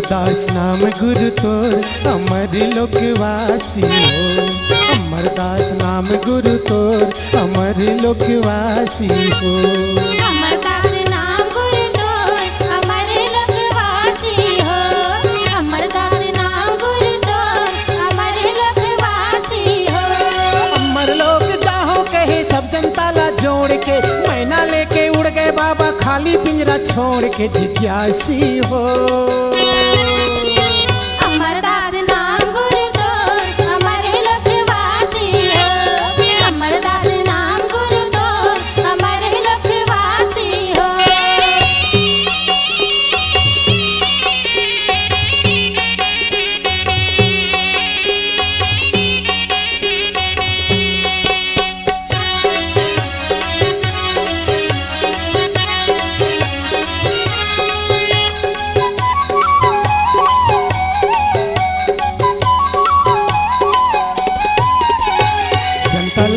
अमरदास नाम गुरु तोर अमर लोकवासी हो। अमरदास नाम गुरु तोर अमर लोकवासी हो। अमरदास नाम गुरु तोर अमर लोकवासी हो। अमरदास नाम गुरु तोर अमर लोकवासी हो। अमर लोग जाहो कहे सब जनता ला जोड़ के, मैना लेके उड़ गए बाबा खाली पिंजरा छोड़ के जिज्ञासी हो। अमरदास नाम गुरु तोर अमर लोकवासी हो। अमरदास नाम गुरु तोर अमर लोकवासी हो।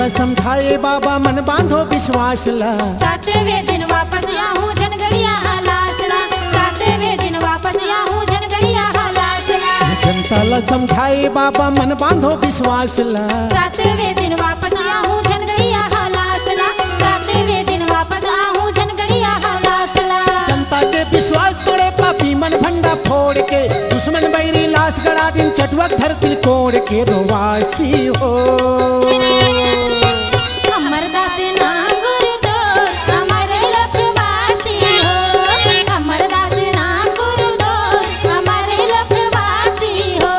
समझाए बाबा मन बांधो विश्वास ला। सातवें दिन वापस आऊं जनगढ़िया हलासला। सातवें दिन वापस आऊं जनगढ़िया हलासला। जनता ला समझाए बाबा मन बांधो विश्वास ला। सातवें दिन वापस आऊं जनगढ़िया हलासला। सातवें दिन वापस आऊं जनगढ़िया हलासला। जनता के विश्वास तोड़े पापी मन भंडा फोड़ के, दुश्मन बैरी लाश गड़ा दिन चटवक धरती कोड़ के रोवासी हो। अमरदास नाम गुरु तोर अमर लोकवासी हो। अमरदास नाम गुरु तोर अमर लोकवासी हो।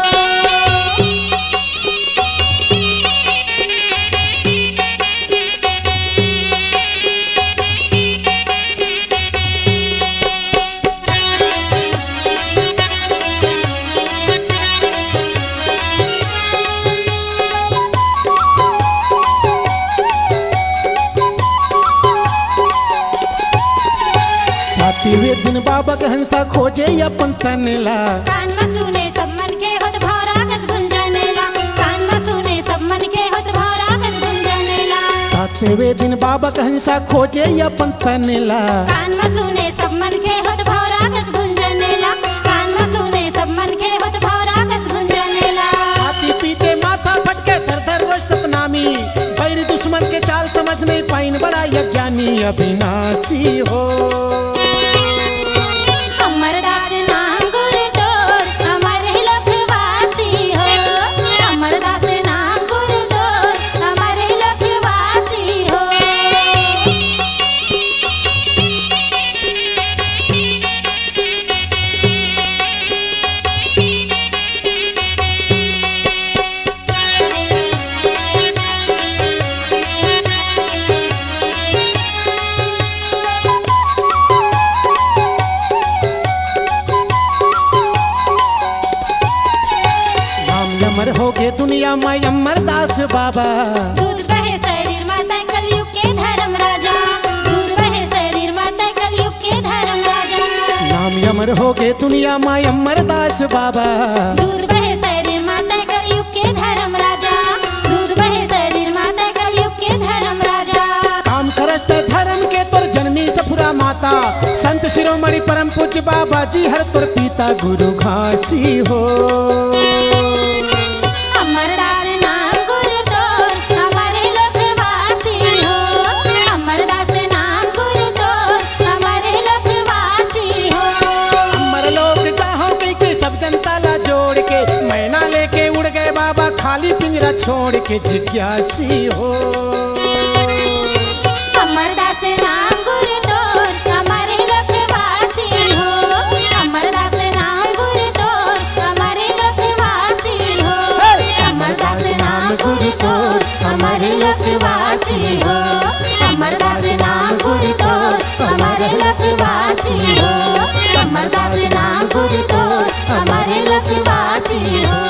सातवें दिन बाबा के हंसा खोजे अपन तनला। कान में सुने सब मन के होत भौरा कस गुंजनेला। कान में सुने सब मन के होत भौरा कस गुंजनेला। सातवें दिन बाबा के हंसा खोजे अपन तनला। कान में सुने सब मन के होत भौरा कस गुंजनेला। कान में सुने सब मन के होत भौरा कस गुंजनेला। छाती पीटे माथा फटके थर थर रोज सपना में, बैरी दुश्मन के चाल समझ नहीं पाइन बड़ा यज्ञानी अविनाशी हो। अमरदास नाम गुरु तोर अमर लोकवासी हो। अमरदास नाम गुरु तोर अमर लोकवासी हो। अमर हो गए दुनिया में अमरदास बाबा। दूध बहे शरीर माता कलयुग के धर्म राजा। दूध बहे शरीर माता कलयुग के धर्म राजा। नाम अमर हो गए दुनिया में अमरदास बाबा। दूध बहे शरीर माता कलयुग के धर्म राजा। दूध बहे शरीर माता कलयुग के धर्म राजा। काम करत धर्म के तोर जननी सफुरा माता, संत शिरोमणि परम पूज्य बाबा जी हर तोर पिता गुरु घासी हो। अमरदास नाम गुरु तोर अमर लोकवासी हो। अमरदास नाम गुरु तोर अमर लोकवासी हो। अमर लोग जाहो कई के सब जनता ला जोड़ के, मैना लेके उड़ गए बाबा खाली पिंजरा छोड़ के जिज्ञासी हो। अमरदास नाम गुरु तोर अमर लोकवासी हो। अमरदास नाम गुरु तोर अमर लोकवासी हो। अमरदास नाम गुरु तोर अमर लोकवासी हो। अमरदास नाम गुरु तोर अमर लोकवासी हो। अमरदास नाम गुरु तोर अमर लोकवासी हो।